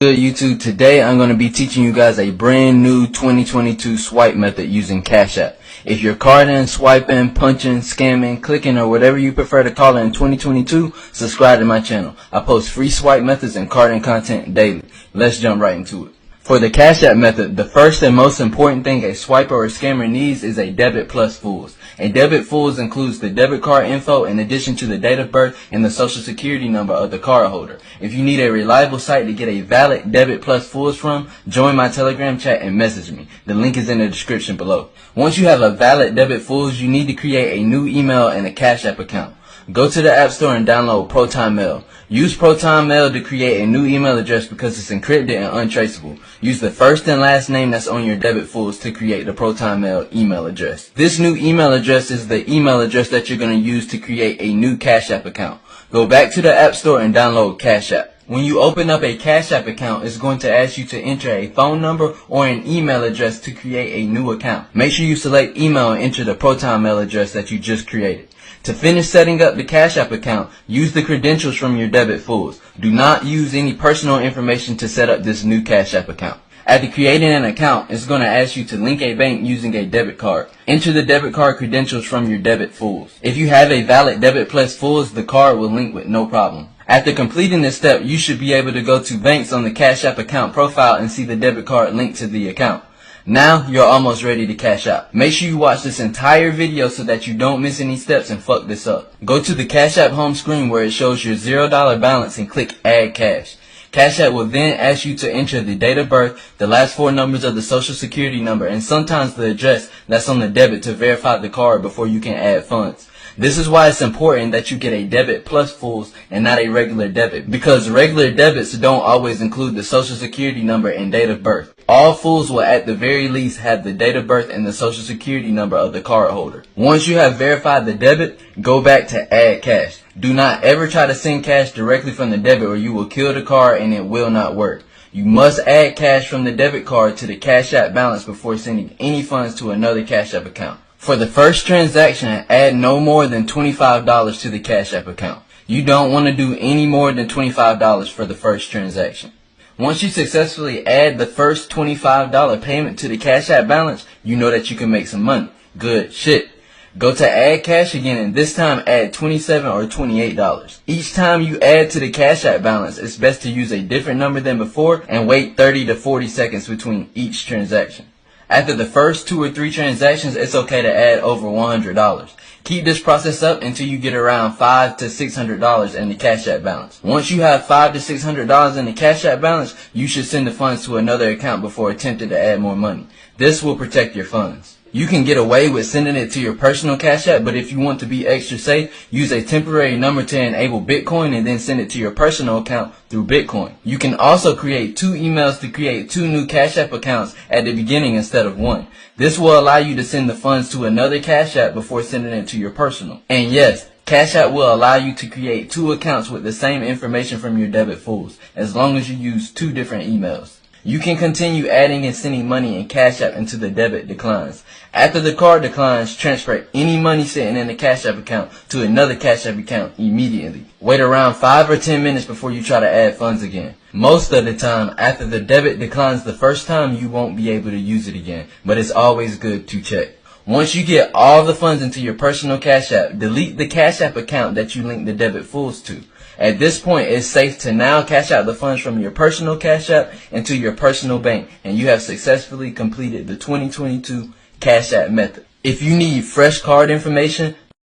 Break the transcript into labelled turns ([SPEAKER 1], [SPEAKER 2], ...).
[SPEAKER 1] Good YouTube, today I'm going to be teaching you guys a brand new 2022 swipe method using cashout. If you're carding, swiping, punching, scamming, clicking, or whatever you prefer to call it in 2022, subscribe to my channel. I post free swipe methods and carding content daily. Let's jump right into it. For the cashout method, the first and most important thing a swiper or scammer needs is a Debit+Fullz. A Debit+Fullz includes the debit card info in addition to the date of birth and the social security number of the cardholder. If you need a reliable site to get a valid Debit+Fullz from, join my Telegram chat and message me. The link is in the description below. Once you have a valid Debit+Fullz, you need to create a new email and a Cash App account. Go to the App Store and download Proton Mail. Use Proton Mail to create a new email address because it's encrypted and untraceable. Use the first and last name that's on your Debit+Fullz to create the Proton Mail email address. This new email address is the email address that you're going to use to create a new Cash App account. Go back to the App Store and download Cash App. When you open up a Cash App account, it's going to ask you to enter a phone number or an email address to create a new account. Make sure you select email and enter the Proton Mail address that you just created. To finish setting up the Cash App account, use the credentials from your Debit+Fullz. Do not use any personal information to set up this new Cash App account. After creating an account, it's going to ask you to link a bank using a debit card. Enter the debit card credentials from your Debit+Fullz. If you have a valid Debit+Fullz, the card will link with no problem. After completing this step, you should be able to go to banks on the Cash App account profile and see the debit card linked to the account. Now, you're almost ready to cash out. Make sure you watch this entire video so that you don't miss any steps and fuck this up. Go to the Cash App home screen where it shows your $0 balance and click Add Cash. Cash App will then ask you to enter the date of birth, the last four numbers of the social security number, and sometimes the address that's on the debit to verify the card before you can add funds. This is why it's important that you get a Debit+Fullz and not a regular debit, because regular debits don't always include the social security number and date of birth. All Fulls will at the very least have the date of birth and the social security number of the cardholder. Once you have verified the debit, go back to Add Cash. Do not ever try to send cash directly from the debit or you will kill the card and it will not work. You must add cash from the debit card to the Cash App balance before sending any funds to another Cash App account. For the first transaction, add no more than $25 to the Cash App account. You don't want to do any more than $25 for the first transaction. Once you successfully add the first $25 payment to the Cash App balance, you know that you can make some money. Good shit. Go to Add Cash again and this time add $27 or $28. Each time you add to the Cash App balance, it's best to use a different number than before and wait 30 to 40 seconds between each transaction. After the first 2 or 3 transactions, it's okay to add over $100. Keep this process up until you get around $500 to $600 in the Cash App balance. Once you have $500 to $600 in the Cash App balance, you should send the funds to another account before attempting to add more money. This will protect your funds. You can get away with sending it to your personal Cash App, but if you want to be extra safe, use a temporary number to enable Bitcoin and then send it to your personal account through Bitcoin. You can also create 2 emails to create 2 new Cash App accounts at the beginning instead of 1. This will allow you to send the funds to another Cash App before sending it to your personal. And yes, Cash App will allow you to create 2 accounts with the same information from your Debit+Fullz, as long as you use 2 different emails. You can continue adding and sending money in Cash App until the debit declines. After the card declines, transfer any money sitting in the Cash App account to another Cash App account immediately. Wait around 5 or 10 minutes before you try to add funds again. Most of the time, after the debit declines the first time, you won't be able to use it again, but it's always good to check. Once you get all the funds into your personal Cash App, delete the Cash App account that you linked the Debit+Fullz to. At this point, it's safe to now cash out the funds from your personal Cash App into your personal bank, and you have successfully completed the 2022 Cash App method. If you need fresh card information,